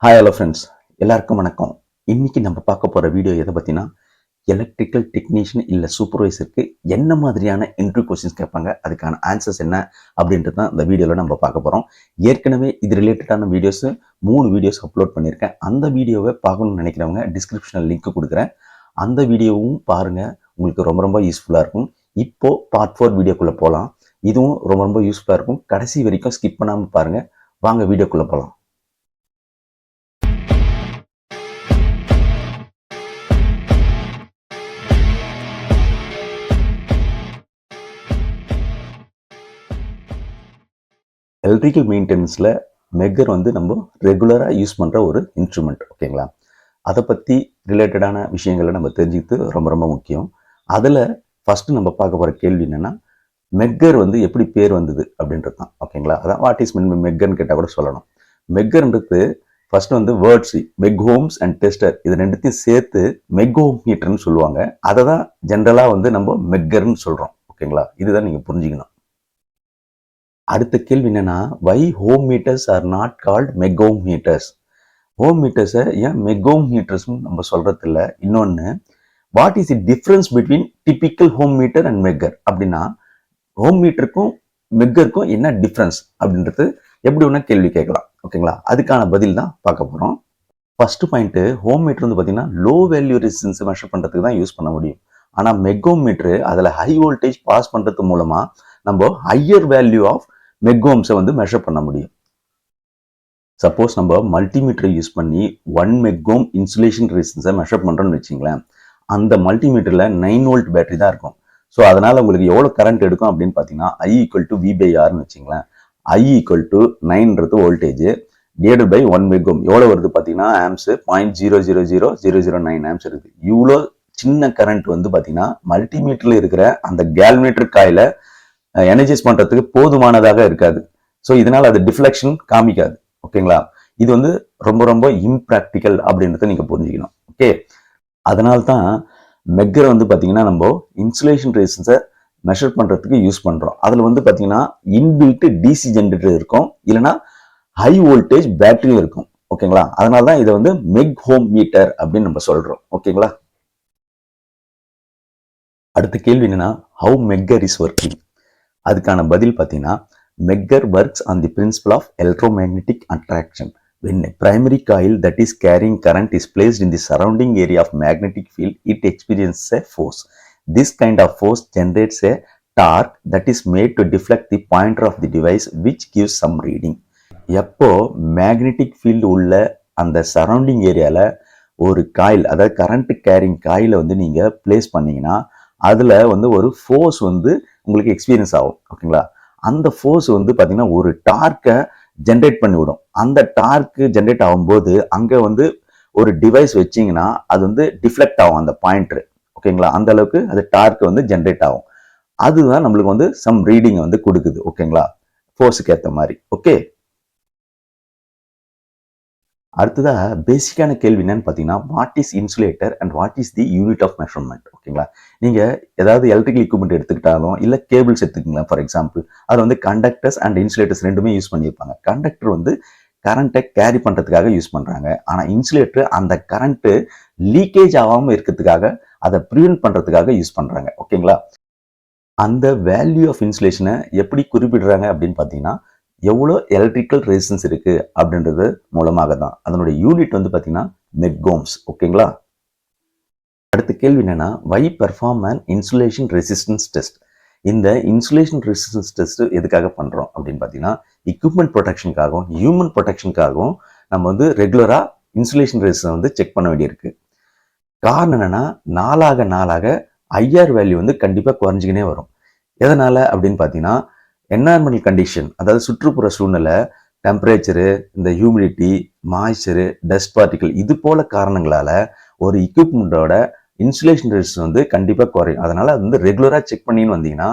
Hi hello friends, எல்லாருக்கும் வணக்கம். இன்னைக்கு நம்ம பார்க்க போகிற வீடியோ எதை பற்றினா எலக்ட்ரிக்கல் டெக்னீஷியன் இல்லை சூப்பர்வைசருக்கு என்ன மாதிரியான இன்டர்வியூ கொஸ்டின்ஸ் கேட்பாங்க, அதுக்கான ஆன்சர்ஸ் என்ன அப்படின்றது தான் இந்த வீடியோவில் நம்ம பார்க்க போகிறோம். ஏற்கனவே இது ரிலேட்டடான வீடியோஸ் 3 வீடியோஸ் அப்லோட் பண்ணியிருக்கேன். அந்த வீடியோவை பார்க்கணும்னு நினைக்கிறவங்க டிஸ்கிரிப்ஷனில் லிங்க் கொடுக்குறேன். அந்த வீடியோவும் பாருங்கள், உங்களுக்கு ரொம்ப ரொம்ப யூஸ்ஃபுல்லாக இருக்கும். இப்போது பார்ட் 4 வீடியோக்குள்ளே போகலாம். இதுவும் ரொம்ப ரொம்ப யூஸ்ஃபுல்லாக இருக்கும். கடைசி வரைக்கும் ஸ்கிப் பண்ணாமல் பாருங்கள். வாங்க வீடியோக்குள்ளே போகலாம். எலக்ட்ரிக்கல் மெயின்டெனன்ஸில் மெக்கர் வந்து நம்ம ரெகுலராக யூஸ் பண்ணுற ஒரு இன்ஸ்ட்ருமெண்ட், ஓகேங்களா? அதை பற்றி ரிலேட்டடான விஷயங்களை நம்ம தெரிஞ்சுக்கிறது ரொம்ப ரொம்ப முக்கியம். அதில் ஃபஸ்ட்டு நம்ம பார்க்க போகிற கேள்வி என்னென்னா, மெக்கர் வந்து எப்படி பேர் வந்தது அப்படின்றது தான், ஓகேங்களா? அதான் வாட் இஸ் மெக்கர்னு கேட்டால் கூட சொல்லணும். மெக்கர்ன்றது ஃபர்ஸ்ட் வந்து words meg ohms and tester, இது ரெண்டுத்தையும் சேர்த்து மெக்கோம் மீட்டர்னு சொல்லுவாங்க. அதை தான் ஜென்ரலாக வந்து நம்ம மெக்கர்னு சொல்கிறோம், ஓகேங்களா? இதுதான் நீங்கள் புரிஞ்சுக்கணும். அடுத்த கேள்வி என்னன்னா, why ohm meters are not called megohm meters? Ohm மீட்டர்ஸை ஏன் மெக்கோம் மீட்டர்ஸ்னு நம்ம சொல்றது இல்லை. இன்னொன்று, what is the difference between typical ohm meter and megger? அப்படின்னா ஹோம் மீட்டருக்கும் மெக்கருக்கும் என்ன டிஃப்ரென்ஸ் அப்படின்றது எப்படி வேணா கேள்வி கேட்கலாம், ஓகேங்களா? அதுக்கான பதில் தான் பார்க்க போகிறோம். ஃபர்ஸ்ட் பாயிண்ட்டு, ஹோம் மீட்டர் வந்து பார்த்தீங்கன்னா லோ வேல்யூ ரெசிஸ்டன்ஸ் மெஷர் பண்ணுறதுக்கு தான் யூஸ் பண்ண முடியும். ஆனால் மெக்கோம் மீட்டரு அதில் ஹை வோல்டேஜ் பாஸ் பண்ணுறது மூலமாக நம்ம ஹையர் வேல்யூ ஆஃப் மெக்கோம்ஸை வந்து மெஷர் பண்ண முடியும். சப்போஸ் நம்ம மல்டிமீட்டரை யூஸ் பண்ணி 1 மெக்கோம் இன்சுலேஷன் ரெசிஸ்டன்ஸை மெஷர் பண்ணுறோம்னு வச்சிங்களேன், அந்த மல்டிமீட்டரில் 9 வோல்ட் பேட்டரி தான் இருக்கும். ஸோ அதனால் உங்களுக்கு எவ்வளோ கரண்ட் எடுக்கும் அப்படின்னு பார்த்தீங்கன்னா I = V/Rன்னு வச்சிங்களேன். I = 9ன்றது வோல்டேஜ் டிவைடட் பை 1 மெக்கோம் எவ்வளோ வருது பார்த்தீங்கன்னா ஆம்ஸ் 0.000009 ஆம்ஸ் இருக்குது. இவ்வளோ சின்ன கரண்ட் வந்து பார்த்தீங்கன்னா மல்டிமீட்டரில் இருக்கிற அந்த கேல்மீட்டர் காயில எனர்ஜைஸ் பண்றதுக்கு போதுமானதாக இருக்காது. ஸோ இதனால அது டிஃப்ளெக்ஷன் காமிக்காது, ஓகேங்களா? இது வந்து ரொம்ப ரொம்ப இம்ப்ராக்டிக்கல் அப்படின்றத நீங்க புரிஞ்சுக்கணும், ஓகே? அதனால தான் மெக்கரை வந்து பார்த்தீங்கன்னா நம்ம இன்சுலேஷன் ரெசிஸ்டன்ஸை மெஷர் பண்றதுக்கு யூஸ் பண்றோம். அதுல வந்து பார்த்தீங்கன்னா இன்பில்ட் டிசி ஜென்ரேட்டர் இருக்கும், இல்லைன்னா ஹை வோல்டேஜ் பேட்டரியும் இருக்கும், ஓகேங்களா? அதனால தான் இதை வந்து மெக் ஹோம் மீட்டர் அப்படின்னு நம்ம சொல்றோம், ஓகேங்களா? அடுத்த கேள்வி என்னன்னா, ஹவு மெக்கர் இஸ் ஒர்க்கிங்? அதுக்கான பதில் பார்த்தீங்கன்னா, megger works on the principle of electromagnetic attraction. When a primary coil that is carrying current is placed in the surrounding area of magnetic field, it experiences a force. This kind of force generates a torque that is made to deflect the pointer of the device, which gives some reading. எப்போ magnetic field உள்ள அந்த surrounding ஏரியாவில் ஒரு coil, அதாவது current carrying காயிலை வந்து நீங்கள் place பண்ணீங்கன்னா அதில் வந்து ஒரு ஃபோர்ஸ் வந்து உங்களுக்கு எக்ஸ்பீரியன்ஸ் ஆகும், ஓகேங்களா? அந்த ஃபோர்ஸ் வந்து பார்த்தீங்கன்னா ஒரு டார்க்கை ஜென்ரேட் பண்ணிவிடும். அந்த டார்க்கு ஜென்ரேட் ஆகும்போது அங்கே வந்து ஒரு டிவைஸ் வச்சிங்கன்னா அது வந்து டிஃப்ளெக்ட் ஆகும் அந்த பாயிண்டர், ஓகேங்களா? அந்த அளவுக்கு அது டார்க் வந்து ஜென்ரேட் ஆகும். அதுதான் நம்மளுக்கு வந்து சம் ரீடிங்கை வந்து கொடுக்குது, ஓகேங்களா? ஃபோர்ஸுக்கு ஏற்ற மாதிரி, ஓகே? அடுத்ததா பேசிக்கான கேள்வி என்னன்னு பார்த்தீங்கன்னா, what is insulator and what is the unit of measurement, ஓகேங்களா? நீங்கள் ஏதாவது எலக்ட்ரிக்கல் எக்யூப்மெண்ட் எடுத்துக்கிட்டாலும் இல்லை கேபிள்ஸ் எடுத்துக்கிங்களா, ஃபார் எக்ஸாம்பிள் அதில் வந்து கண்டக்டர்ஸ் அண்ட் இன்சுலேட்டர்ஸ் ரெண்டுமே யூஸ் பண்ணியிருப்பாங்க. கண்டக்டர் வந்து கரண்ட்டை கேரி பண்ணுறதுக்காக யூஸ் பண்ணுறாங்க. ஆனால் இன்சுலேட்டர் அந்த கரண்ட்டு லீக்கேஜ் ஆகாமல் இருக்கிறதுக்காக, அதை ப்ரிவென்ட் பண்ணுறதுக்காக யூஸ் பண்ணுறாங்க, ஓகேங்களா? அந்த வேல்யூ ஆஃப் இன்சுலேஷனை எப்படி குறிப்பிடுறாங்க அப்படின்னு பார்த்தீங்கன்னா, எவ்வளோ எலக்ட்ரிக்கல் ரெசிஸ்டன்ஸ் இருக்கு அப்படின்றது மூலமாக தான். அதனுடைய யூனிட் வந்து பார்த்தீங்கன்னா மெக்கோம்ஸ், ஓகேங்களா? அடுத்த கேள்வி என்னன்னா, why perform an insulation resistance test? இந்த இன்சுலேஷன் ரெசிஸ்டன்ஸ் டெஸ்ட் எதுக்காக பண்றோம் அப்படின்னு பார்த்தீங்கன்னா, எக்யூப்மெண்ட் ப்ரொடெக்ஷனுக்காகவும் ஹியூமன் ப்ரொடெக்ஷனுக்காகவும் நம்ம வந்து ரெகுலரா இன்சுலேஷன் ரெசிஸ்டன்ஸ் வந்து செக் பண்ண வேண்டியிருக்கு. காரணம் என்னன்னா, நாளாக நாளாக ஐஆர் வேல்யூ வந்து கண்டிப்பாக குறைஞ்சிக்கினே வரும். எதனால அப்படின்னு பார்த்தீங்கன்னா, என்வாயர்மெண்டல் கண்டிஷன், அதாவது சுற்றுப்புற சூழ்நிலை, டெம்பரேச்சரு, இந்த ஹியூமிடிட்டி, மாய்ச்சரு, டஸ்ட் பார்ட்டிகல், இது போல காரணங்களால ஒரு எக்யூப்மெண்ட்டோட இன்சுலேஷன் ரெசிஸ்டன்ஸ் வந்து கண்டிப்பாக குறையும். அதனால அது வந்து ரெகுலராக செக் பண்ணின்னு வந்தீங்கன்னா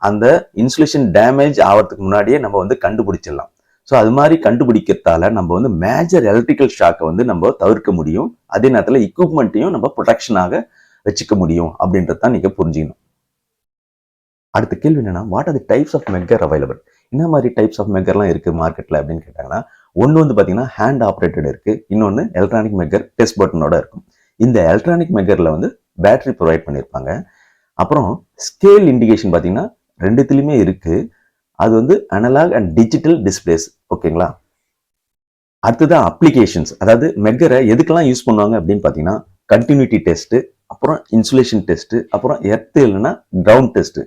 அந்த இன்சுலேஷன் டேமேஜ் ஆகிறதுக்கு முன்னாடியே நம்ம வந்து கண்டுபிடிச்சிடலாம். ஸோ அது மாதிரி கண்டுபிடிக்கிறதால நம்ம வந்து மேஜர் எலக்ட்ரிக்கல் ஷாக்கை வந்து நம்ம தவிர்க்க முடியும். அதே நேரத்தில் எக்யூப்மெண்ட்டையும் நம்ம ப்ரொடெக்ஷனாக வச்சுக்க முடியும் அப்படின்றது தான் நீங்கள் புரிஞ்சுக்கணும். அடுத்த கேள்வி என்னன்னா, what are the types of megger available? என்ன மாதிரி டைப்ஸ் ஆஃப் மெக்கர்லாம் இருக்குது மார்க்கெட்டில் அப்படின்னு கேட்டாங்கன்னா, ஒன்று வந்து பார்த்தீங்கன்னா ஹேண்ட் ஆப்ரேட்டட் இருக்குது, இன்னொன்று எலக்ட்ரானிக் மெக்கர் டெஸ்ட் பட்டனோட இருக்கும். இந்த எலக்ட்ரானிக் மெக்கரில் வந்து பேட்டரி ப்ரொவைட் பண்ணியிருப்பாங்க. அப்புறம் ஸ்கேல் இண்டிகேஷன் பார்த்தீங்கன்னா ரெண்டுத்துலையுமே இருக்குது. அது வந்து அனலாக் அண்ட் டிஜிட்டல் டிஸ்பிளேஸ். ஓகேங்களா. அடுத்ததான் அப்ளிகேஷன்ஸ். அதாவது மெக்கரை எதுக்கெல்லாம் யூஸ் பண்ணுவாங்க அப்படின்னு பார்த்தீங்கன்னா கண்டினியூட்டி டெஸ்ட்டு, அப்புறம் இன்சுலேஷன் டெஸ்ட்டு, அப்புறம் எர்த் இல்லைன்னா கிரவுண்ட் டெஸ்ட்டு,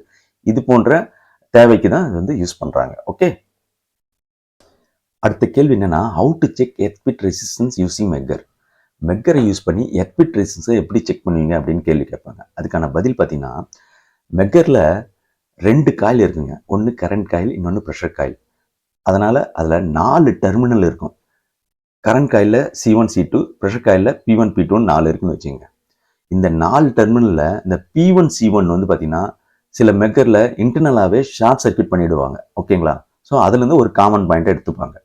இது போன்ற தேவைக்கு தான் இது வந்து யூஸ் பண்ணுறாங்க. ஓகே. அடுத்த கேள்வி என்னன்னா, how to check earthquake resistance using megger. மெக்கரை யூஸ் பண்ணி எர்த்குவிக் ரெசிஸ்டன்ஸை எப்படி செக் பண்ணுவீங்க அப்படின்னு கேள்வி கேட்பாங்க. அதுக்கான பதில் பார்த்தீங்கன்னா, மெக்கரில் 2 காயில் இருக்குங்க. ஒன்று கரண்ட் காயில், இன்னொன்று ப்ரெஷர் காயில். அதனால் அதில் 4 டெர்மினல் இருக்கும். கரண்ட் காயிலில் C1 C2, ப்ரெஷர் காயிலில் P1 P2 4 இருக்குன்னு வச்சுங்க. இந்த 4 டெர்மினலில் இந்த P1 C1 வந்து பார்த்தீங்கன்னா சில மெக்கரில் இன்டர்னலாகவே ஷார்ட் சர்க்யூட் பண்ணிவிடுவாங்க. ஓகேங்களா. ஸோ அதுலேருந்து ஒரு காமன் பாயிண்ட்டை எடுத்துப்பாங்க.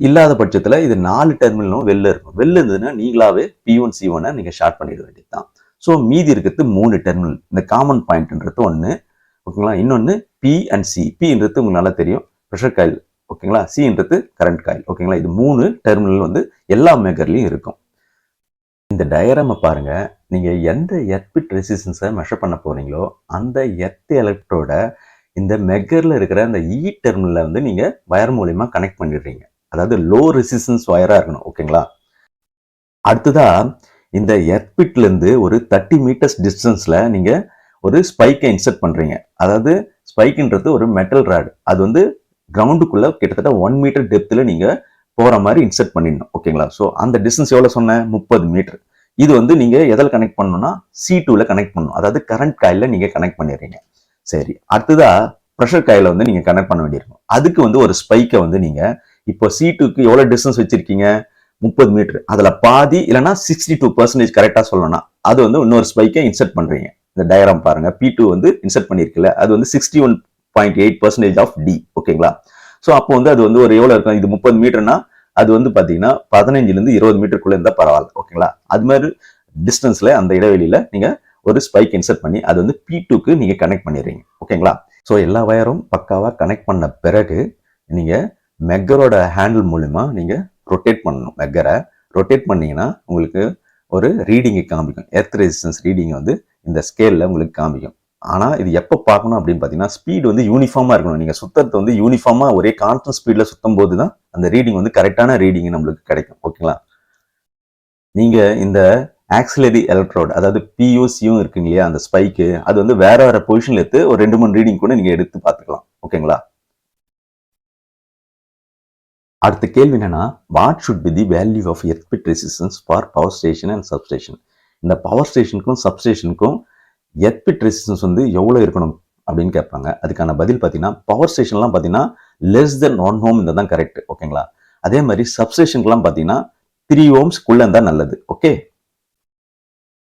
இல்லாத பட்சத்தில் இது 4 டெர்மினலும் வெளில இருக்கும். வெளில இருந்ததுன்னா நீங்களாவே P1 C1 நீங்கள் ஷார்ட் பண்ணிட வேண்டியது தான். ஸோ மீதி இருக்கிறது 3 டெர்மினல். இந்த காமன் பாயிண்ட்ன்றது ஒன்று. ஓகேங்களா. இன்னொன்று P அண்ட் C. Pன்றது உங்களுக்கு நல்லா தெரியும், ப்ரெஷர் காயில். ஓகேங்களா. Cன்றது கரண்ட் காயில். ஓகேங்களா. இது 3 டெர்மினல் வந்து எல்லா மெக்கர்லையும் இருக்கும். இந்த டயராமை பாருங்க. நீங்க எந்த எர்த்குவிக் ரெசிஸ்டன்ஸை மெஷர் பண்ண போறீங்களோ அந்த எர்த் எலக்ட்ரோட இந்த மெக்கர்ல இருக்கிற அந்த இ டெர்மினலை வந்து நீங்க வயர் மூலியமா கனெக்ட் பண்ணிடுறீங்க. அதாவது லோ ரெசிஸ்டன்ஸ் வயரா இருக்கணும். ஓகேங்களா. அடுத்ததா இந்த எர்த்குவிக்ல இருந்து ஒரு 30 மீட்டர்ஸ் டிஸ்டன்ஸ்ல நீங்க ஒரு ஸ்பைக்கை இன்சர்ட் பண்றீங்க. அதாவது ஸ்பைக்ன்றது ஒரு மெட்டல் ராட். அது வந்து கிரவுண்டுக்குள்ள கிட்டத்தட்ட 1 மீட்டர் டெப்த்ல நீங்க போற மாதிரி இன்சர்ட் பண்ணிடணும். ஓகேங்களா. ஸோ அந்த டிஸ்டன்ஸ் எவ்வளவு சொன்னேன், 30 மீட்டர். இது வந்து நீங்க எதில் கனெக்ட் பண்ணணும்னா C2ல கனெக்ட் பண்ணணும். அதாவது கரண்ட் காயில நீங்க கனெக்ட் பண்ணிடுறீங்க. சரி. அடுத்ததா ப்ரெஷர் காயில வந்து நீங்க கனெக்ட் பண்ண வேண்டியிருக்கும். அதுக்கு வந்து ஒரு ஸ்பைக்கை வந்து நீங்க இப்போ C2க்கு எவ்வளவு டிஸ்டன்ஸ் வச்சிருக்கீங்க, 30 மீட்டர். அதுல பாதி இல்லைன்னா 62% கரெக்டா சொல்லணும்னா அது வந்து இன்னொரு ஸ்பைக்கை இன்சர்ட் பண்றீங்க. இந்த டயராம் பாருங்க. P2 வந்து இன்சர்ட் பண்ணிருக்கல, அது வந்து 61.8% ஆஃப் D. ஓகேங்களா. ஸோ அப்போ வந்து அது வந்து ஒரு எவ்வளவு இருக்கும், இது 30 மீட்டர்னா அது வந்து பாத்தீங்கன்னா 15லேருந்து 20 மீட்டருக்குள்ள இருந்தா பரவாயில்ல. ஓகேங்களா. அது மாதிரி டிஸ்டன்ஸ்ல அந்த இடைவெளியில நீங்க ஒரு ஸ்பைக் இன்சர்ட் பண்ணி அது வந்து P2க்கு நீங்க கனெக்ட் பண்ணிடுறீங்க. ஓகேங்களா. ஸோ எல்லா வயரும் பக்காவா கனெக்ட் பண்ண பிறகு நீங்க மெக்கரோட ஹேண்டில் மூலமா நீங்க ரொட்டேட் பண்ணணும். மெக்கரை ரொட்டேட் பண்ணீங்கன்னா உங்களுக்கு ஒரு ரீடிங்கை காமிக்கும். எர்த் ரெசிஸ்டன்ஸ் ரீடிங் வந்து இந்த ஸ்கேல்ல உங்களுக்கு காமிக்கும். ஆனா இது எப்போ பார்க்கணும் அப்படின்னு பாத்தீங்கன்னா ஸ்பீடு வந்து யூனிஃபார்மா இருக்கணும். நீங்க சுத்தத்தை வந்து யூனிஃபார்மா ஒரே கான்ஸ்டன்ட் ஸ்பீட்ல சுத்தும் போது தான் அந்த ரீடிங் வந்து கரெக்டான ரீடிங் நம்மளுக்கு கிடைக்கும். ஓகேங்களா. நீங்க இந்த ஆக்சிலரி எலக்ட்ரோட் அதாவது PUCயும் இருக்குங்க இல்லையா, அந்த ஸ்பைக்கு அது வந்து வேற வேற பொசிஷன்ல எடுத்து ஒரு 2-3 ரீடிங் கூட நீங்க எடுத்து பார்த்துக்கலாம். ஓகேங்களா. அடுத்த கேள்வி என்னன்னா, what should be the value of earthquake resistance for power station and substation. இந்த பவர் ஸ்டேஷனுக்கும் சப்ஸ்டேஷனுக்கும் எர்த்குவிக் ரெசிஸ்டன்ஸ் வந்து எவ்வளவு இருக்கணும் அப்படின்னு கேட்பாங்க. அதுக்கான பதில் பார்த்தீங்கன்னா பவர் ஸ்டேஷன்லாம் பார்த்தீங்கன்னா லெஸ் தென் 1 ohm இருந்தால் தான் கரெக்ட். ஓகேங்களா. அதே மாதிரி சப்ஸ்டேஷனுக்குலாம் பார்த்தீங்கன்னா 3 ohmsக்குள்ள இருந்தால் நல்லது. ஓகே.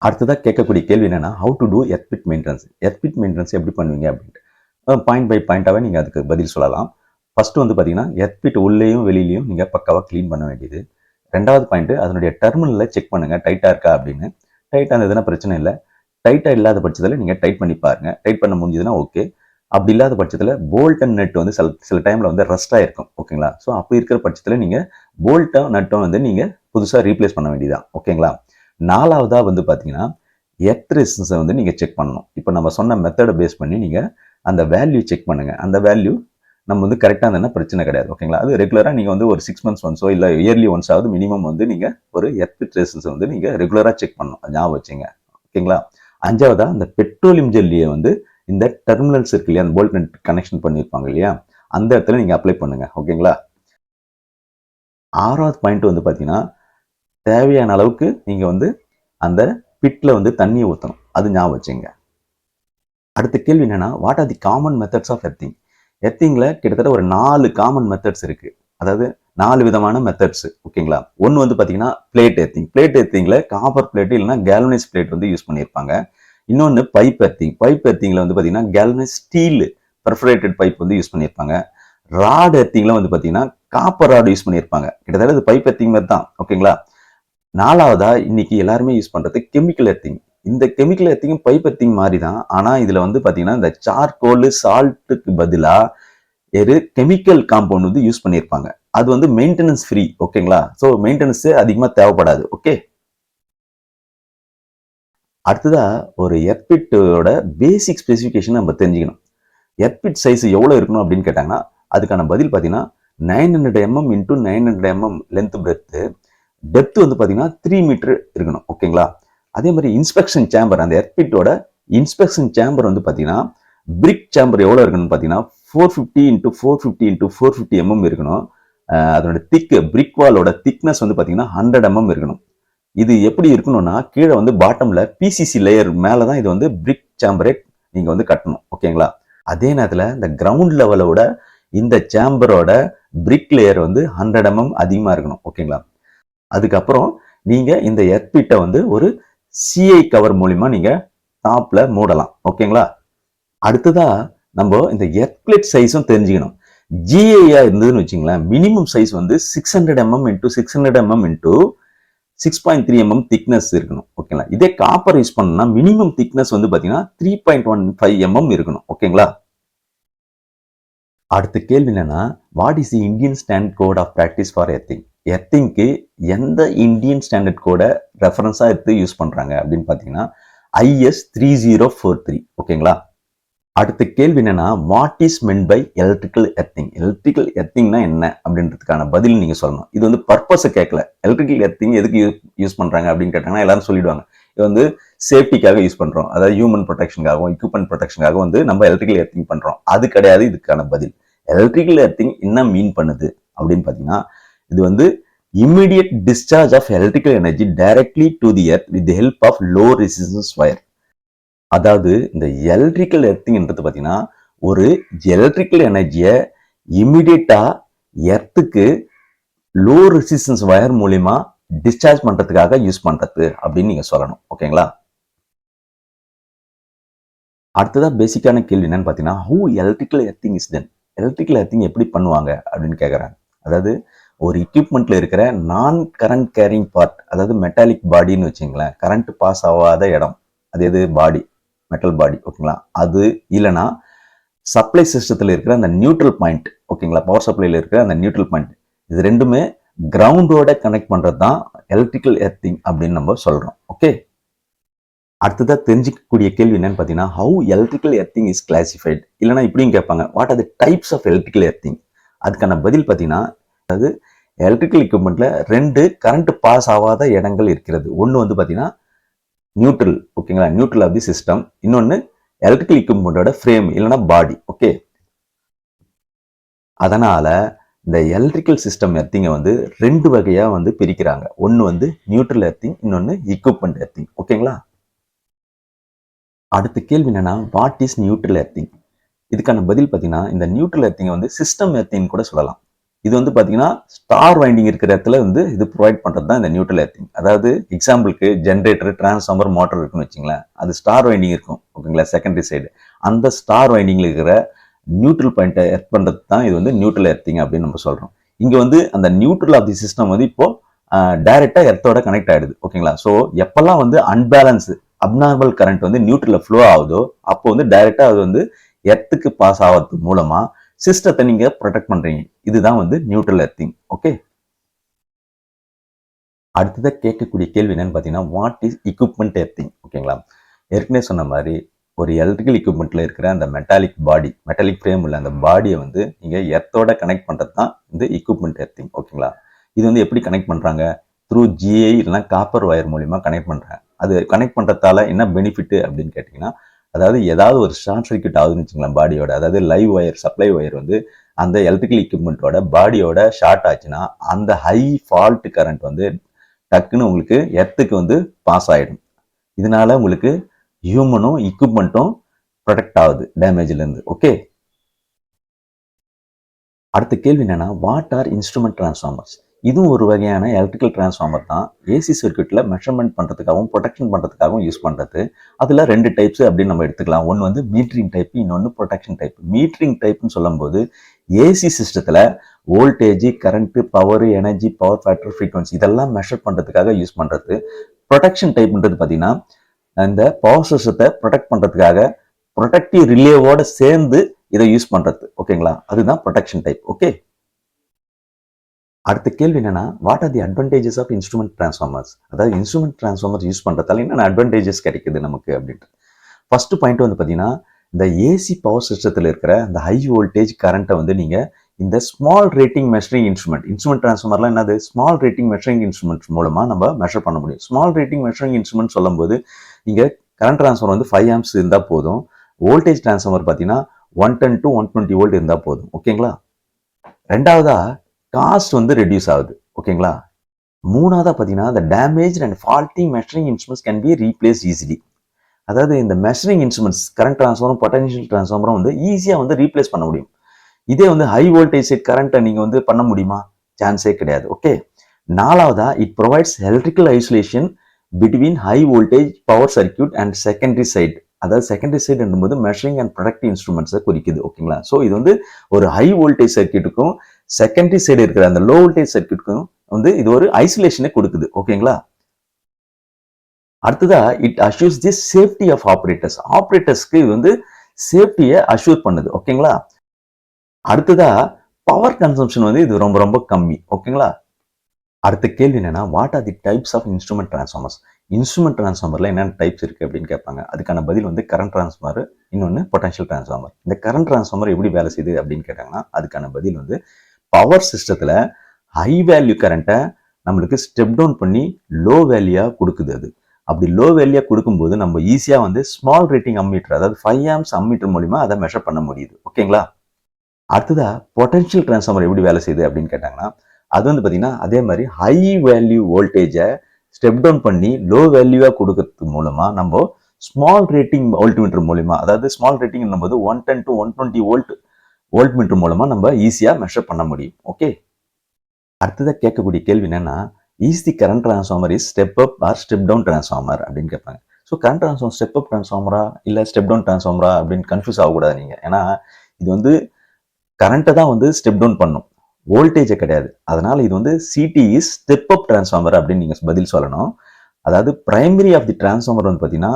அடுத்ததாக கேட்கக்கூடிய கேள்வி என்னன்னா, how to do earthquake maintenance. Earthquake maintenance எப்படி பண்ணுவீங்க அப்படின்ட்டு பாயிண்ட் பை பாயிண்டாகவே நீங்கள் அதுக்கு பதில் சொல்லலாம். ஃபர்ஸ்ட் வந்து பார்த்தீங்கன்னா எர்த்குவிக் உள்ளேயும் வெளியிலையும் நீங்கள் பக்காவாக க்ளீன் பண்ண வேண்டியது. ரெண்டாவது பாயிண்ட், அதனுடைய டெர்மினலில் செக் பண்ணுங்க டைட்டாக இருக்கா அப்படின்னு. டைட்டாக இருந்ததுன்னா பிரச்சனை இல்லை. டைட்டாக இல்லாத பட்சத்தில் நீங்கள் டைட் பண்ணி பாருங்க. டைட் பண்ண முடிஞ்சதுன்னா ஓகே. அப்படி இல்லாத பட்சத்தில் போல்ட் அண்ட் நட் வந்து சில டைமில் வந்து ரஸ்டாக இருக்கும். ஓகேங்களா. ஸோ அப்படி இருக்கிற பட்சத்தில் நீங்கள் போல்ட்டும் நட்டும் வந்து நீங்கள் புதுசாக ரீப்ளேஸ் பண்ண வேண்டியதான். ஓகேங்களா. நாலாவதாக வந்து பார்த்தீங்கன்னா எர்த் ரெசிஸ்டன்ஸை வந்து நீங்கள் செக் பண்ணணும். இப்போ நம்ம சொன்ன மெத்தடை பேஸ் பண்ணி நீங்கள் அந்த வேல்யூ செக் பண்ணுங்கள். அந்த வேல்யூ நம்ம வந்து கரெக்டாக இருந்ததுன்னா பிரச்சனை கிடையாது. ஓகேங்களா. அது ரெகுலராக நீங்கள் வந்து ஒரு 6 months ஒன்ஸோ இல்லை இயர்லி ஒன்ஸாவது மினிமம் வந்து நீங்கள் ஒரு எர்த் ரெசிஸ்டன்ஸை வந்து நீங்கள் ரெகுலராக செக் பண்ணணும். ஞாபகம் வச்சுங்க. ஓகேங்களா. அஞ்சாவதா இந்த பெட்ரோலியம் ஜெல்லியை வந்து இந்த டெர்மினல்ஸ் இருக்கு இல்லையா, அந்த போல்ட் நட் கனெக்ஷன் பண்ணியிருப்பாங்க இல்லையா, அந்த இடத்துல நீங்கள் அப்ளை பண்ணுங்க. ஓகேங்களா. ஆறாவது பாயிண்ட் வந்து பார்த்தீங்கன்னா தேவையான அளவுக்கு நீங்கள் வந்து அந்த பிட்ல வந்து தண்ணியை ஊற்றணும். அது ஞாபகம் வச்சுங்க. அடுத்த கேள்வி என்னன்னா, what are the common methods of earthing. எர்த்திங்ல கிட்டத்தட்ட ஒரு 4 காமன் மெத்தட்ஸ் இருக்கு. அதாவது 4 விதமான மெத்தட்ஸ். ஓகேங்களா. ஒன்று வந்து பார்த்தீங்கன்னா பிளேட் எர்த்திங். பிளேட் எர்த்திங்ல காப்பர் பிளேட் இல்லைன்னா கேல்வனைஸ் பிளேட் வந்து யூஸ் பண்ணியிருப்பாங்க. இன்னொன்று பைப் எர்த்திங். பைப் எர்த்திங்ல வந்து பார்த்தீங்கன்னா கேல்வனைஸ் ஸ்டீல் பெர்ஃபரேட்டட் பைப் வந்து யூஸ் பண்ணியிருப்பாங்க. ராட் எர்த்திங்ல வந்து பார்த்தீங்கன்னா காப்பர் ராட் யூஸ் பண்ணியிருப்பாங்க. கிட்டத்தட்ட இது பைப் எர்த்திங் மாதிரி தான். ஓகேங்களா. நாலாவதா இன்னைக்கு எல்லாருமே யூஸ் பண்றது கெமிக்கல் எர்த்திங். இந்த கெமிக்கல் எர்த்திங்கும் பைப் எர்த்திங் மாதிரி தான். ஆனா இதுல வந்து பாத்தீங்கன்னா இந்த சார்கோல் சால்ட்டுக்கு பதிலா ஒரு கெமிக்கல் காம்பவுண்ட் வந்து யூஸ் பண்ணியிருப்பாங்க. அது வந்து மெயின்டெனன்ஸ் ஃப்ரீ. ஓகேங்களா? ஸோ மெயின்டெனன்ஸ் அதிகமாக தேவைப்படாது. ஓகே. அடுத்ததா ஒரு எர்பிட்டோட பேசிக் ஸ்பெசிஃபிகேஷன் நம்ம தெரிஞ்சுக்கணும். எர்பிட் சைஸ் எவ்வளோ இருக்கணும் அப்படின்னு கேட்டாங்கன்னா அதுக்கான பதில் பார்த்தீங்கன்னா 900 mm into 900 mm length breadth. Depth வந்து பார்த்தீங்கன்னா 3 மீட்டர் இருக்கணும். ஓகேங்களா? அதே மாதிரி இன்ஸ்பெக்ஷன் சேம்பர், அந்த எர்பிட்டோட இன்ஸ்பெக்ஷன் சேம்பர் வந்து பார்த்தீங்கன்னா பிரிக் சேம்பர் எவ்வளோ இருக்கணும்னு பார்த்தீங்கன்னா 450 இன்டூ 450 இன்டூ 450 mm இருக்கணும். அதோட பிரிக் வாலோட திக்னஸ் வந்து பார்த்தீங்கன்னா 100 mm இருக்கணும். இது எப்படி இருக்கணும்னா கீழே வந்து பாட்டம்ல பிசிசி லேயர் மேலே தான் இது வந்து பிரிக் சேம்பரே நீங்க வந்து கட்டணும். ஓகேங்களா? அதே நேரத்தில் இந்த கிரவுண்ட் லெவலோட இந்த சேம்பரோட பிரிக் லேயர் வந்து 100 mm அதிகமாக இருக்கணும். ஓகேங்களா? அதுக்கப்புறம் நீங்க இந்த எர்பிட்டை வந்து ஒரு சிஐ கவர் மூலியமா நீங்க டாப்ல மூடலாம். ஓகேங்களா? அடுத்ததா நம்ம இந்த எர்பிளேட் சைஸும் தெரிஞ்சுக்கணும். ஜிஐயா இருந்ததுன்னு வச்சுங்களேன், மினிமம் சைஸ் வந்து 600 mm into 600 mm into 6.3 mm thickness இருக்கணும். ஓகேங்களா? இதே காப்பர் யூஸ் பண்ணா மினிமம் திக்னஸ் வந்து பாத்தீங்கன்னா 3.15 mm இருக்கணும். ஓகேங்களா? அடுத்த கேள்வி என்னன்னா, what is the Indian standard code of practice for earthing? எர்த்திங்க்கு எந்த இந்தியன் ஸ்டாண்டர்ட் கோட ரெஃபரன்ஸா எடுத்து யூஸ் பண்றாங்க அப்படின்னு பாத்தீங்கன்னா IS 3043. ஓகேங்களா? அடுத்த கேள்வி என்னன்னா, what is meant by electrical earthing? Electrical எர்த்திங்னா என்ன அப்படின்றதுக்கான பதில் நீங்க சொல்லணும். இது வந்து பர்பஸை கேட்கல. எலக்ட்ரிக்கல் எர்த்திங் எதுக்கு யூஸ் பண்றாங்க அப்படின்னு கேட்டாங்கன்னா எல்லாரும் சொல்லிடுவாங்க. இது வந்து சேஃப்டிக்காக யூஸ் பண்றோம். அதாவது ஹியூமன் ப்ரொடெக்ஷனுக்காகவும் எக்யூப்மெண்ட் ப்ரொடெக்ஷனுக்காகவும் வந்து நம்ம எலக்ட்ரிக்கல் எர்த்திங் பண்றோம். அது கிடையாது இதுக்கான பதில். எலக்ட்ரிக்கல் எர்த்திங் என்ன மீன் பண்ணுது அப்படின்னு பாத்தீங்கன்னா, இது வந்து immediate discharge of electrical energy directly to the earth with the help of low resistance wire. அதாவது இந்த எலக்ட்ரிக்கல் எர்த்திங்ன்றது பார்த்தீங்கன்னா ஒரு எலக்ட்ரிக்கல் எனர்ஜியை இமிடியேட்டா எர்த்துக்கு லோ ரெசிஸ்டன்ஸ் வயர் மூலியமா டிஸ்சார்ஜ் பண்றதுக்காக யூஸ் பண்றது அப்படின்னு நீங்க சொல்லணும். ஓகேங்களா? அடுத்ததா பேசிக்கான கேள்வி என்னன்னு பார்த்தீங்கன்னா, who electrical earthing is then? Electrical earthing எப்படி பண்ணுவாங்க அப்படின்னு கேட்குறாங்க. அதாவது ஒரு எக்யூப்மெண்ட்ல இருக்கிற நான் கரண்ட் கேரிங் பார்ட், அதாவது மெட்டாலிக் பாடின்னு வச்சுங்களேன், கரண்ட் பாஸ் ஆகாத இடம், அது எது? பாடி, மெட்டல் பாடி. ஓகேங்களா? அது இல்லைன்னா சப்ளை சிஸ்டத்தில் இருக்கிற அந்த நியூட்ரல் பாயிண்ட். ஓகேங்களா? பவர் சப்ளைல இருக்கிற அந்த நியூட்ரல் பாயிண்ட், இது ரெண்டுமே கிரவுண்டோட கனெக்ட் பண்றது தான் எலக்ட்ரிக்கல் எர்த்திங் அப்படின்னு நம்ம சொல்றோம். ஓகே. அடுத்ததா தெரிஞ்சிக்கக்கூடிய கேள்வி என்னன்னு பார்த்தீங்கன்னா, how electrical earthing is classified? இல்லைன்னா இப்படியும் கேட்பாங்க, what are the types of electrical earthing? அதுக்கான பதில் பார்த்தீங்கன்னா, அதாவது எலக்ட்ரிக்கல் எக்யூப்மெண்ட்ல 2 கரண்ட் பாஸ் ஆகாத இடங்கள் இருக்கிறது. ஒன்று வந்து பார்த்தீங்கன்னா நியூட்ரல். ஓகேங்களா? Neutral of the system. இன்னொன்று எலக்ட்ரிக்கல் எக்யூப்மெண்டோட ஃப்ரேம் இல்லைன்னா பாடி. ஓகே. அதனால இந்த எலக்ட்ரிக்கல் சிஸ்டம் எர்த்திங்கை வந்து 2 வகையா வந்து பிரிக்கிறாங்க. ஒன்று வந்து நியூட்ரல் எர்த்திங், இன்னொன்று எக்யூப்மெண்ட் எர்த்திங். ஓகேங்களா? அடுத்த கேள்வி என்னன்னா, வாட் இஸ் நியூட்ரல் எர்த்திங்? இதுக்கான பதில் பார்த்தீங்கன்னா, இந்த நியூட்ரல் எர்த்திங்கை வந்து சிஸ்டம் எர்த்திங் கூட சொல்லலாம். இது வந்து பார்த்தீங்கன்னா ஸ்டார் வைண்டிங் இருக்கிற இடத்துல வந்து இது ப்ரொவைட் பண்ணுறது தான் இந்த நியூட்ரல் எர்த்திங். அதாவது எக்ஸாம்பிளுக்கு ஜென்ரேட்டர், டிரான்ஸ்ஃபார்மர், மோட்டர் இருக்குன்னு வச்சுங்களேன், அது ஸ்டார் வைண்டிங் இருக்கும். ஓகேங்களா? செகண்டரி சைடு அந்த ஸ்டார் வைண்டிங்ல இருக்கிற நியூட்ரல் பாயிண்ட்டை எர்த் பண்ணுறது தான் இது வந்து நியூட்ரல் எர்த்திங் அப்படின்னு நம்ம சொல்கிறோம். இங்கே வந்து அந்த நியூட்ரல் ஆஃப் தி சிஸ்டம் வந்து இப்போ டைரக்டா எர்த்தோட கனெக்ட் ஆயிடுது. ஓகேங்களா? ஸோ எப்பெல்லாம் வந்து அன்பேலன்ஸ் அப்நார்மல் கரண்ட் வந்து நியூட்ரல்ல ஃப்ளோ ஆகுதோ அப்போ வந்து டைரக்டா அது வந்து எர்த்துக்கு பாஸ் ஆகிறது மூலமா சிஸ்டத்தை நீங்க ப்ரொடெக்ட் பண்றீங்க. இதுதான் வந்து நியூட்ரல் எர்த்திங். ஓகே. அடுத்ததா கேட்கக்கூடிய கேள்வி என்னன்னு பார்த்தீங்கன்னா, வாட் இஸ் எக்யூப்மெண்ட் எர்த்திங்? ஓகேங்களா? ஏற்கனவே சொன்ன மாதிரி ஒரு எலக்ட்ரிக்கல் எக்யூப்மெண்ட்ல இருக்கிற அந்த மெட்டாலிக் பாடி, மெட்டாலிக் ஃப்ரேம் உள்ள அந்த பாடியை வந்து நீங்க எர்த்தோட கனெக்ட் பண்றது தான் இந்த எக்யூப்மெண்ட் எர்த்திங். ஓகேங்களா? இது வந்து எப்படி கனெக்ட் பண்றாங்க? த்ரூ ஜிஐ இல்லைன்னா காப்பர் ஒயர் மூலியமா கனெக்ட் பண்றாங்க. அது கனெக்ட் பண்றதால என்ன பெனிஃபிட் அப்படின்னு கேட்டீங்கன்னா, அதாவது ஏதாவது ஒரு ஷார்ட் சர்க்யூட் ஆகுதுன்னு வச்சுக்கலாம் பாடியோட, அதாவது லைவ் ஒயர், சப்ளை ஒயர் வந்து அந்த எலக்ட்ரிக்கல் எக்யூப்மெண்ட்டோட பாடியோட ஷார்ட் ஆச்சுன்னா அந்த ஹை ஃபால்ட் கரண்ட் வந்து டக்குன்னு உங்களுக்கு எர்த்துக்கு வந்து பாஸ் ஆயிடும். இதனால உங்களுக்கு ஹியூமனும் எக்யூப்மெண்ட்டும் ப்ரொடெக்ட் ஆகுது டேமேஜ்ல இருந்து. ஓகே. அடுத்த கேள்வி என்னன்னா, வாட் ஆர் இன்ஸ்ட்ருமெண்ட் டிரான்ஸ்ஃபார்மர்ஸ்? இதுவும் ஒரு வகையான எலக்ட்ரிக்கல் டிரான்ஸ்ஃபார்மர் தான். ஏசி சர்க்யூட்ல மெஷர்மெண்ட் பண்றதுக்காகவும் ப்ரொடெக்ஷன் பண்றதுக்காகவும் யூஸ் பண்றது. அதுல 2 டைப்ஸ் அப்படின்னு நம்ம எடுத்துக்கலாம். ஒன்று வந்து மீட்டரிங் டைப், இன்னொன்று ப்ரொடெக்ஷன் டைப். மீட்டரிங் டைப்னு சொல்லும்போது ஏசி சிஸ்டத்துல voltage, current, power, energy, power factor, frequency இதெல்லாம் மெஷர் பண்றதுக்காக யூஸ் பண்றது. ப்ரொடெக்ஷன் டைப்ன்றது பார்த்தீங்கன்னா இந்த பவர் சிஸ்டத்தை ப்ரொடெக்ட் பண்றதுக்காக ப்ரொடெக்டிவ் ரிலேவோட சேர்ந்து இதை யூஸ் பண்றது. ஓகேங்களா? அதுதான் ப்ரொடெக்ஷன் டைப். ஓகே. அடுத்த கேள்வி என்னன்னா, what are the advantages of instrument transformers? அதாவது இன்ஸ்ட்ருமெண்ட் டிரான்ஸ்ஃபார்மர் யூஸ் பண்றதால என்னென்ன அட்வான்டேஜஸ் கிடைக்குது நமக்கு அப்படின்ட்டு. ஃபர்ஸ்ட் பாயிண்ட் வந்து பார்த்தீங்கன்னா, இந்த ஏசி பவர் சிஸ்டத்தில் இருக்கிற இந்த ஹை வோல்டேஜ் கரண்ட்டை வந்து நீங்க இந்த ஸ்மால் ரேட்டிங் மெஷரிங் இன்ஸ்ட்ருமெண்ட் டிரான்ஸ்ஃபார்மர்லாம் என்னது, ஸ்மால் ரேட்டிங் மெஷரிங் இன்ஸ்ட்ருமெண்ட் மூலமா நம்ம மெஷர் பண்ண முடியும். ஸ்மால் ரேட்டிங் மெஷரிங் இன்ஸ்ட்ருமெண்ட் சொல்லும்போது இங்க கரண்ட் டிரான்ஸ்ஃபார்மர் வந்து 5 ஆம்ப்ஸ் இருந்தால் போதும். வோல்டேஜ் டிரான்ஸ்ஃபார்மர் பார்த்தீங்கன்னா 110 to 120 வோல்ட் இருந்தால் போதும். ஓகேங்களா? ரெண்டாவதா காஸ்ட் வந்து ரெடியூஸ் ஆகுது. ஓகேங்களா? மூணாவதா பார்த்தீங்கன்னா the damaged and faulty measuring instruments can be replaced easily. அதாவது இந்த மெஷரிங் இன்ஸ்ட்ருமெண்ட்ஸ் கரண்ட் டிரான்ஸ்ஃபார்மரும் பொட்டன்ஷியல் டிரான்ஸ்ஃபார்மரும் வந்து ஈஸியாக வந்து ரீப்ளேஸ் பண்ண முடியும். இதே வந்து ஹை வோல்டேஜ் கரண்ட்டை நீங்கள் வந்து பண்ண முடியுமா? சான்ஸே கிடையாது. ஓகே. நாலாவதா it provides electrical isolation between high voltage power circuit and secondary side. அதாவது செகண்டரி சைடு என்பது மெஷரிங் அண்ட் ப்ரொடக்டிவ் இன்ஸ்ட்ருமெண்ட்ஸை குறிக்குது. ஓகேங்களா? ஸோ இது வந்து ஒரு ஹை வோல்டேஜ் சர்க்யூட்டுக்கும் செகண்டரி சைடு இருக்கிற அந்த லோ வோல்டேஜ் சர்க்யூட்டுக்கும் வந்து இது ஒரு ஐசோலேஷனை கொடுக்குது. ஓகேங்களா? அடுத்ததா இட் அஷ்யூர்ஸ் தி சேஃப்டி ஆஃப் ஆப்ரேட்டர்ஸ்க்கு இது வந்து சேஃப்டியை அஷ்யூர் பண்ணுது. ஓகேங்களா? அடுத்ததா பவர் கன்சம்ஷன் வந்து இது ரொம்ப ரொம்ப கம்மி. ஓகேங்களா? அடுத்த கேள்வி என்னன்னா, what are the types of instrument transformers? Instrument டிரான்ஸ்ஃபார்மர்ல என்னென்ன டைப்ஸ் இருக்கு அப்படின்னு கேட்பாங்க. அதுக்கான பதில் வந்து கரண்ட் டிரான்ஸ்ஃபார்மர், இன்னொன்று பொட்டன்ஷியல் டிரான்ஸ்ஃபார்மர். இந்த கரண்ட் டிரான்ஸ்ஃபார்மர் எப்படி வேலை செய்யுது அப்படின்னு கேட்டாங்கன்னா, அதுக்கான பதில் வந்து பவர் சிஸ்டத்துல ஹை வேல்யூ கரண்ட்டை நம்மளுக்கு ஸ்டெப் டவுன் பண்ணி லோ வேல்யூயா கொடுக்குது. அது அப்படி லோ வேல்யூயா கொடுக்கும்போது நம்ம ஈஸியா வந்து ஸ்மால் ரேட்டிங் அம்மீட்டர், அதாவது 5 ஆம்ப்ஸ் அம்மீட்டர் மூலியமா அதை மெஷர் பண்ண முடியுது. ஓகேங்களா? அடுத்ததா பொட்டன்ஷியல் டிரான்ஸ்ஃபார்மர் எப்படி வேலை செய்யுது அப்படின்னு கேட்டாங்கன்னா, அது வந்து பார்த்தீங்கன்னா அதே மாதிரி ஹை வேல்யூ வோல்டேஜை ஸ்டெப் டவுன் பண்ணி லோ வேல்யூவாக கொடுக்கறது மூலமா நம்ம ஸ்மால் ரேட்டிங் வோல்ட்மீட்டர் மூலமா, அதாவது ஸ்மால் ரேட்டிங் போது 110 to 120 வோல்ட் மீட்டர் மூலமா நம்ம ஈஸியா மெஷர் பண்ண முடியும். ஓகே. அடுத்ததாக கேட்கக்கூடிய கேள்வி என்னன்னா, is the current transformer is step up or step down transformer அப்படின்னு கேட்பாங்க. So current transformer step up டிரான்ஸ்ஃபார்மரா இல்லை ஸ்டெப் டவுன் டிரான்ஸ்ஃபார்மரா அப்படின்னு கன்ஃபியூஸ் ஆகக்கூடாது நீங்க. ஏன்னா இது வந்து கரண்ட்டை தான் வந்து ஸ்டெப் டவுன் பண்ணும், வோல்டேஜை கிடையாது. அதனால இது வந்து CT is step up transformer அப்படின்னு நீங்க பதில் சொல்லணும். அதாவது பிரைமரி ஆஃப் தி டிரான்ஸ்ஃபார்மர் வந்து பார்த்தீங்கன்னா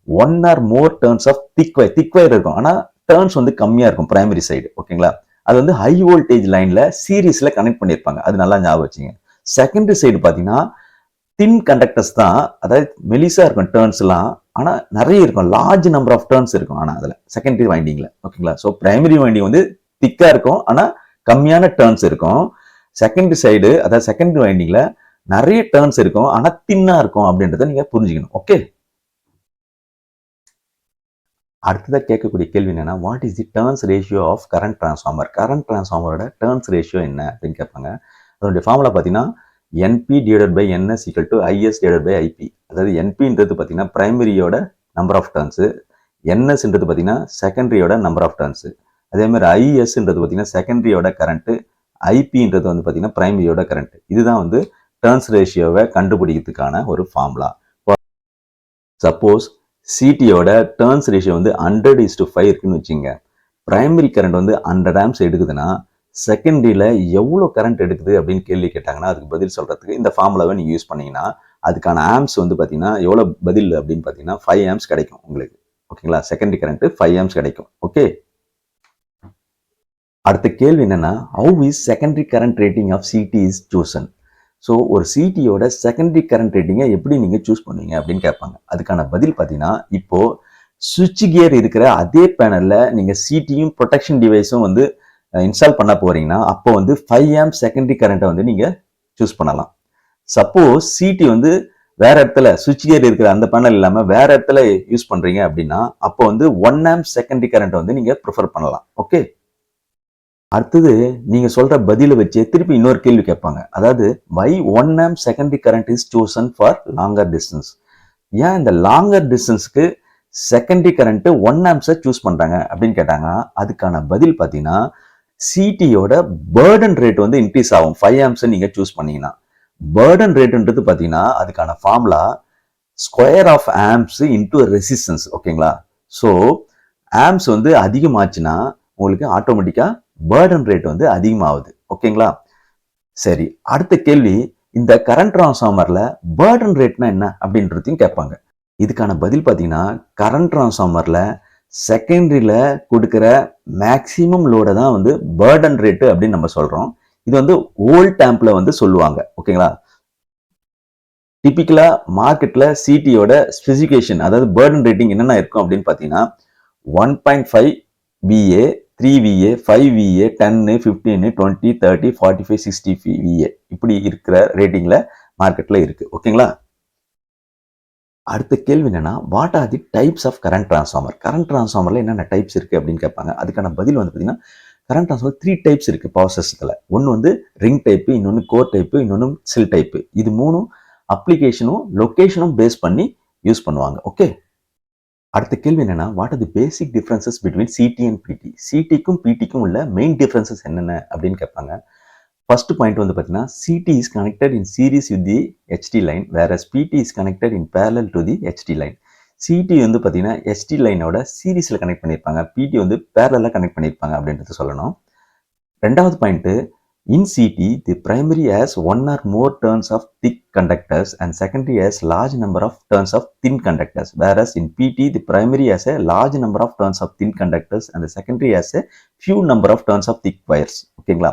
1 or more turns of thick wire இருக்கும். ஆனால் டர்ன்ஸ் வந்து கம்மியா இருக்கும் பிரைமரி சைடு. ஓகேங்களா? அது வந்து ஹை வோல்டேஜ் லைன்ல சீரீஸ்ல கனெக்ட் பண்ணியிருப்பாங்க. அது நல்லா ஞாபகம் வச்சுங்க. செகண்டரி சைடு பார்த்தீங்கன்னா தின் கண்டக்டர்ஸ் தான், அதாவது மெலிசா இருக்கும் டர்ன்ஸ் எல்லாம், ஆனா நிறைய இருக்கும், லார்ஜ் நம்பர் ஆஃப் டர்ன்ஸ் இருக்கும். ஆனா அதுல செகண்டரி வைண்டிங்ல. ஓகேங்களா? ஸோ பிரைமரி வைண்டிங் வந்து திக்கா இருக்கும், ஆனா கம்மியான டர்ன்ஸ் இருக்கும். செகண்டரி சைடு, அதாவது செகண்டரி வைண்டிங்ல நிறைய டர்ன்ஸ் இருக்கும், ஆனா தின்னா இருக்கும் அப்படின்றத நீங்க புரிஞ்சுக்கணும். ஓகே. அடுத்ததாக கேட்கக்கூடிய கேள்வி என்னன்னா, what is the turns ratio of current transformer? Current டிரான்ஸ்ஃபார்மரோட டர்ன்ஸ் ரேஷியோ என்ன அப்படின்னு கேட்பாங்க. அதனுடைய ஃபார்முலா பார்த்தீங்கன்னா NP divided by NS equal to IS divided by IP. அதாவது என்பின்றது பார்த்தீங்கன்னா பிரைமரியோட நம்பர் ஆஃப் டர்ன்ஸு, என்எஸ்ன்றது பார்த்தீங்கன்னா செகண்டரியோட நம்பர் ஆஃப் டர்ன்ஸு, அதே மாதிரி ஐஎஸ்ன்றது பார்த்தீங்கன்னா செகண்டரியோட கரண்ட்டு, ஐபின்றது வந்து பார்த்தீங்கன்னா பிரைமரியோட கரண்ட். இதுதான் வந்து டர்ன்ஸ் ரேஷியோவை கண்டுபிடிக்கிறதுக்கான ஒரு ஃபார்முலா. சப்போஸ் சிடியோட டர்ன்ஸ் ரேஷியோ வந்து 100:5 இருக்குன்னு வச்சுங்க. பிரைமரி கரண்ட் வந்து 100 ஆம்ப்ஸ் எடுக்குதுன்னா செகண்டரியில் எவ்வளோ கரண்ட் எடுக்குது அப்படின்னு கேள்வி கேட்டாங்கன்னா அதுக்கு பதில் சொல்கிறதுக்கு இந்த ஃபார்முலாவை நீங்கள் யூஸ் பண்ணீங்கன்னா அதுக்கான ஆம்ப்ஸ் வந்து பார்த்தீங்கன்னா எவ்வளோ பதில் அப்படின்னு பார்த்தீங்கன்னா 5 ஆம்ப்ஸ் கிடைக்கும் உங்களுக்கு. ஓகேங்களா? செகண்டரி கரண்ட் 5 ஆம்ப்ஸ் கிடைக்கும். ஓகே. அடுத்த கேள்வி என்னன்னா, how is secondary current rating of CT is chosen? So ஒரு சிடியோட செகண்டரி கரண்ட் ரேட்டிங்கை எப்படி நீங்கள் சூஸ் பண்ணுவீங்க அப்படின்னு கேட்பாங்க. அதுக்கான பதில் பார்த்தீங்கன்னா, இப்போ சுவிட்ச் கியர் இருக்கிற அதே பேனலில் நீங்கள் சிடியும் ப்ரொடெக்ஷன் டிவைஸும் வந்து இன்ஸ்டால் பண்ண போறீங்கன்னா அப்போ வந்து 5 ஆம்ப் செகண்டரி கரண்ட்டை வந்து நீங்கள் சூஸ் பண்ணலாம். சப்போஸ் சிடி வந்து வேற இடத்துல சுவிட்ச் கியர் இருக்கிற அந்த பேனல் இல்லாமல் வேற இடத்துல யூஸ் பண்றீங்க அப்படின்னா அப்போ வந்து 1 ஆம்ப் செகண்டரி கரண்ட்டை வந்து நீங்கள் ப்ரிஃபர் பண்ணலாம். ஓகே. அடுத்தது நீங்க சொல்ற பதில வச்சு திருப்பி இன்னொரு கேள்வி கேட்பாங்க. அதாவது வை 1 amp secondary current is Susan for longer distance? ஏன் இந்த லாங்கர் டிஸ்டன்ஸ்க்கு செகண்டரி கரண்ட் 1 ஆம்ப்ஸை சூஸ் பண்றாங்க அப்படின்னு கேட்டாங்க. அதுக்கான பதில் பார்த்தீங்கன்னா சிடியோட பர்டன் ரேட் வந்து இன்க்ரீஸ் ஆகும் 5 ஆம்ப்ஸ் நீங்க சூஸ் பண்ணீங்கன்னா. பர்டன் ரேட்ன்றது பார்த்தீங்கன்னா அதுக்கான formula square of amps into resistance. ஓகேங்களா? ஸோ ஆம்ப்ஸ் வந்து அதிகமாச்சுன்னா உங்களுக்கு ஆட்டோமேட்டிக்கா பர்டன் ரேட் வந்து அதிகமாகுது. ஓகேங்களா? சரி, அடுத்த கேள்வி, இந்த கரண்ட் டிரான்ஸ்ஃபார்மர்ல பர்டன் ரேட்னா என்ன அப்படின்றதையும் கேட்பாங்க. இதுக்கான பதில் பார்த்தீங்கன்னா கரண்ட் டிரான்ஸ்ஃபார்மர்ல செகண்டரியில கொடுக்குற மேக்சிமம் லோடை தான் வந்து பர்டன் ரேட்டு அப்படின்னு நம்ம சொல்றோம். இது வந்து ஓல்ட் டேம்ப்ல வந்து சொல்லுவாங்க. ஓகேங்களா? டிபிக்கலா மார்க்கெட்ல சிடியோட ஸ்பெசிஃபிகேஷன், அதாவது பர்டன் ரேட்டிங் என்னென்ன இருக்கும் அப்படின்னு பார்த்தீங்கன்னா 1.5 VA, 3 VA, 5 VA, 10, 15, 20, 30, 45, 60 VA இப்படி இருக்கிற ரேட்டிங்ல மார்க்கெட்ல இருக்கு. ஓகேங்களா? அடுத்த கேள்வி என்னன்னா, what are the types of current transformer? Current டிரான்ஸ்ஃபார்மர்ல என்னென்ன டைப்ஸ் இருக்கு அப்படின்னு கேட்பாங்க. அதுக்கான பதில் வந்து பார்த்தீங்கன்னா, கரண்ட் டிரான்ஸ்ஃபார்மர் 3 டைப்ஸ் இருக்கு பவர் சிஸ்டத்துல. ஒன்னு வந்து ரிங் டைப், இன்னொன்னு கோர் டைப், இன்னொன்னு செல் டைப். இது மூணும் அப்ளிகேஷனும் லொகேஷனும் பேஸ் பண்ணி யூஸ் பண்ணுவாங்க. ஓகே. அடுத்த கேள்வி என்னன்னா, what are the basic differences between CT and PT? சிடிக்கும் பிடிக்கும் உள்ள மெயின் டிஃபரன்சஸ் என்னென்ன அப்படின்னு கேட்பாங்க. ஃபர்ஸ்ட் பாயிண்ட் வந்து பார்த்தீங்கன்னா, CT is connected in series with the HT line, whereas PT is connected in parallel to the HT line. CT வந்து பார்த்தீங்கன்னா ஹெச்டி லைனோட சீரிஸ்ல கனெக்ட் பண்ணியிருப்பாங்க, பிடி வந்து பேரலா கனெக்ட் பண்ணியிருப்பாங்க அப்படின்றது சொல்லணும். ரெண்டாவது point, in CT, the primary has one or more turns of thick conductors and secondary has large number of turns of thin conductors. Whereas in PT, the primary has a large number of turns of thin conductors and the secondary has a few number of turns of thick wires. ஓகேங்களா?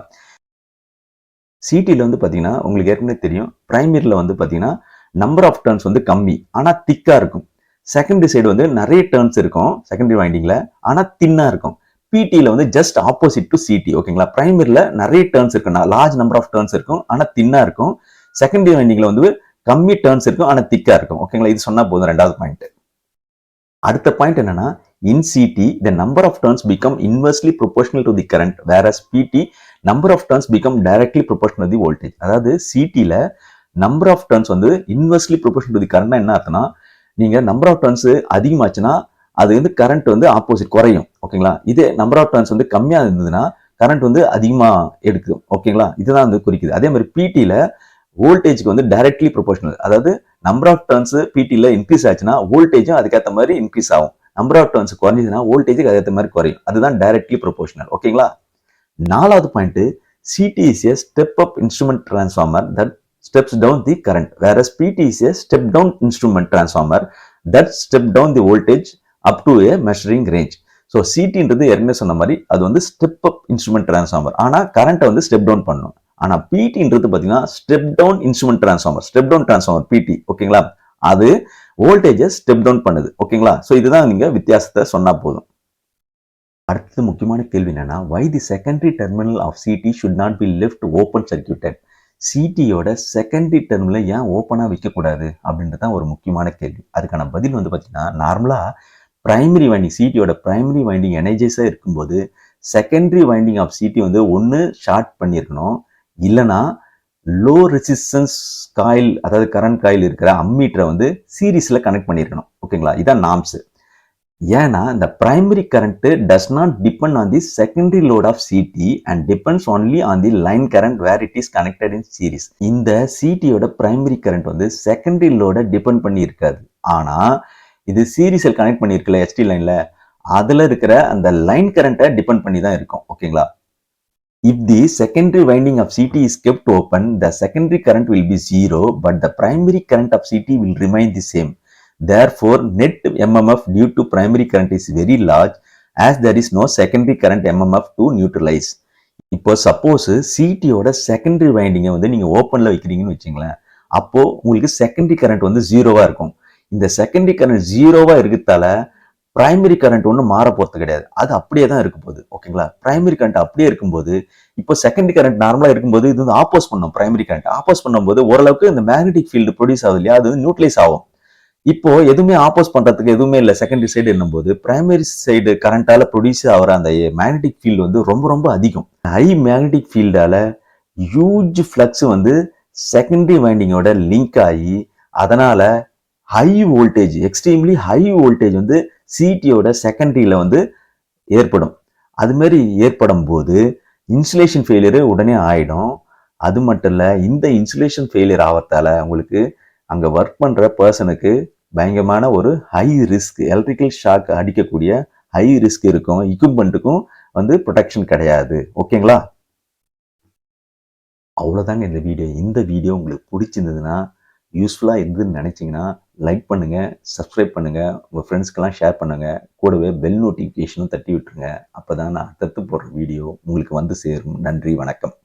சிடியில் வந்து பார்த்தீங்கன்னா உங்களுக்கு ஏற்கனவே தெரியும், பிரைமரியில் வந்து பார்த்தீங்கன்னா number of turns வந்து கம்மி, ஆனால் திக்காக இருக்கும். செகண்டரி சைடு வந்து நிறைய டர்ன்ஸ் இருக்கும் செகண்டரி வைண்டிங்கில், ஆனால் தின்னாக இருக்கும். பிடியில் வந்து ஜஸ்ட் ஆப்போசிட் டு சிடி. ஓகேங்களா? பிரைமரியில் நிறைய டர்ன்ஸ் இருக்கும், லார்ஜ் நம்பர் ஆஃப் டர்ன்ஸ் இருக்கும், ஆனால் தின்னாக இருக்கும். செகண்டரி வைண்டிங்கில் வந்து கம்மி டர்ன்ஸ் இருக்கும், ஆனால் திக்காக இருக்கும். ஓகேங்களா? இது சொன்னால் போதும். ரெண்டாவது பாயிண்ட். அடுத்த பாயிண்ட் என்னன்னா, in CT the number of turns become inversely proportional to the current, whereas PT number of turns become directly proportional to the voltage. அதாவது சிடில நம்பர் ஆஃப் டர்ன்ஸ் வந்து inversely proportional to the current. என்ன அர்த்தம்னா, நீங்க number of turns அதிகமாச்சுன்னா அது வந்து current வந்து opposite குறையும். ஓகேங்களா? இதே நம்பர் ஆஃப் டர்ன்ஸ் வந்து கம்மியா இருந்ததுன்னா கரண்ட் வந்து அதிகமா எடுக்கும். ஓகேங்களா? இதுதான் வந்து குறிக்குது. அதே மாதிரி பிடில வோல்டேஜ்க்கு வந்து டைரக்ட்லி ப்ரொபோர்ஷனல், அதாவது நம்பர் ஆஃப் டர்ன்ஸ் பிடில இன்க்ரீஸ் ஆச்சுன்னா வோல்டேஜும் அதுக்கேற்ற மாதிரி இன்க்ரீஸ் ஆகும். நம்பர் ஆஃப் டர்ன்ஸ் குறைஞ்சதுன்னா வோல்டேஜுக்கு அதுக்கேற்ற மாதிரி குறையும். அதுதான் டைரக்ட்லி ப்ரொபோர்ஷனல். ஓகேங்களா? நாலாவது point, CT is a step up instrument transformer that steps down the current, whereas PT is a step down instrument transformer that step down the voltage up to a measuring range. So சிடின்றது ஏற்கனவே சொன்ன மாதிரி அது வந்து step up instrument transformer, ஆனால் கரண்ட்டை வந்து step down பண்ணும். ஆனால் பிடின்றது பார்த்தீங்கன்னா step down instrument transformer, step down transformer PT. ஓகேங்களா? அது வோல்டேஜை ஸ்டெப் டவுன் பண்ணுது. ஓகேங்களா? ஸோ இதுதான் நீங்க வித்தியாசத்தை சொன்னா போதும். அடுத்தது முக்கியமான கேள்வி என்னன்னா, why the secondary terminal of CT should not be left open circuited? சிடியோட செகண்டரி டெர்மில் ஏன் ஓப்பனாக வைக்கக்கூடாது அப்படின்றது தான் ஒரு முக்கியமான கேள்வி. அதுக்கான பதில் வந்து பார்த்தீங்கன்னா, நார்மலாக பிரைமரி வைண்டிங், சிடியோட பிரைமரி வைண்டிங் எனர்ஜைஸாக இருக்கும்போது செகண்டரி வைண்டிங் ஆஃப் சிடி வந்து ஒன்று ஷார்ட் பண்ணியிருக்கணும், இல்லைனா லோ ரெசிஸ்டன்ஸ் காயில், அதாவது கரண்ட் காயில் இருக்கிற அம்மீட்டரை வந்து சீரீஸில் கனெக்ட் பண்ணியிருக்கணும். ஓகேங்களா? இதான் நார்ம்ஸ். ஏன்னா இந்த primary current does not depend on the secondary load of CT and depends only on the line current where it is connected in series. இந்த சிடியோட பிரைமரி கரண்ட் வந்து செகண்டரி லோட டிபெண்ட் பண்ணி இருக்காது, ஆனா இது சீரிஸில் கனெக்ட் பண்ணியிருக்கல ஹெச்டி லைன்ல, அதுல இருக்கிற அந்த லைன் கரண்ட்டை டிபெண்ட் பண்ணி தான் இருக்கும். ஓகேங்களா? If the secondary winding of CT is kept open, the secondary current will be zero, but the primary current of CT will remain the same. Therefore, net MMF due to primary current is very large as there is no secondary current MMF to neutralize. இப்போ suppose சிடியோட secondary வைண்டிங்கை வந்து நீங்க ஓப்பன்ல வைக்கிறீங்கன்னு வச்சுங்களேன், அப்போ உங்களுக்கு secondary current வந்து ஜீரோவா இருக்கும். இந்த செகண்டரி கரண்ட் ஜீரோவா இருக்கிறதால பிரைமரி கரண்ட் ஒன்றும் மாற போறது கிடையாது, அது அப்படியே தான் இருக்க போகுது. ஓகேங்களா? பிரைமரி கரண்ட் அப்படியே இருக்கும்போது இப்போ செகண்டரி கரண்ட் நார்மலா இருக்கும்போது இது வந்து ஆப்போஸ் பண்ணும். பிரைமரி கரண்ட் ஆப்போஸ் பண்ணும்போது ஓரளவுக்கு இந்த மேக்னெட்டிக் ஃபீல்டு ப்ரொடியூஸ் ஆகுது இல்லையா, அது நியூட்ரலைஸ் ஆகும். இப்போ எதுவுமே ஆப்போஸ் பண்றதுக்கு எதுவுமே இல்லை செகண்டரி சைடு என்னும்போது, பிரைமரி சைடு கரண்டால ப்ரொடியூஸ் ஆகிற அந்த மேக்னெட்டிக் ஃபீல்டு வந்து ரொம்ப ரொம்ப அதிகம். ஹை மேக்னெட்டிக் ஃபீல்டால ஹியூஜ் ஃப்ளக்ஸ் வந்து செகண்டரி வைண்டிங்கோட லிங்க் ஆகி அதனால high voltage, extremely high voltage வந்து சிடியோட செகண்டரியில வந்து ஏற்படும். அது மாதிரி ஏற்படும் போது இன்சுலேஷன் ஃபெயிலியர் உடனே ஆயிடும். அது மட்டும் இல்ல, இந்த இன்சுலேஷன் ஃபெயிலியர் ஆகிறதால உங்களுக்கு அங்க ஒர்க் பண்ற பர்சனுக்கு பயங்கரமான ஒரு ஹை ரிஸ்க், எலக்ட்ரிக்கல் ஷாக் அடிக்கக்கூடிய ஹை ரிஸ்க் இருக்கும். எக்யூப்மெண்ட்டுக்கும் வந்து ப்ரொடெக்ஷன் கிடையாது. ஓகேங்களா? அவ்வளோதாங்க இந்த வீடியோ. இந்த வீடியோ உங்களுக்கு பிடிச்சிருந்ததுன்னா, யூஸ்ஃபுல்லாக இருந்ததுன்னு நினைச்சிங்கன்னா லைக் பண்ணுங்க, சப்ஸ்கிரைப் பண்ணுங்க, உங்கள் ஃப்ரெண்ட்ஸ்க்கெல்லாம் ஷேர் பண்ணுங்க, கூடவே பெல் நோட்டிஃபிகேஷனும் தட்டி விட்டுருங்க. அப்போ தான் நான் அடுத்தடுத்து போடுற வீடியோ உங்களுக்கு வந்து சேரும். நன்றி, வணக்கம்.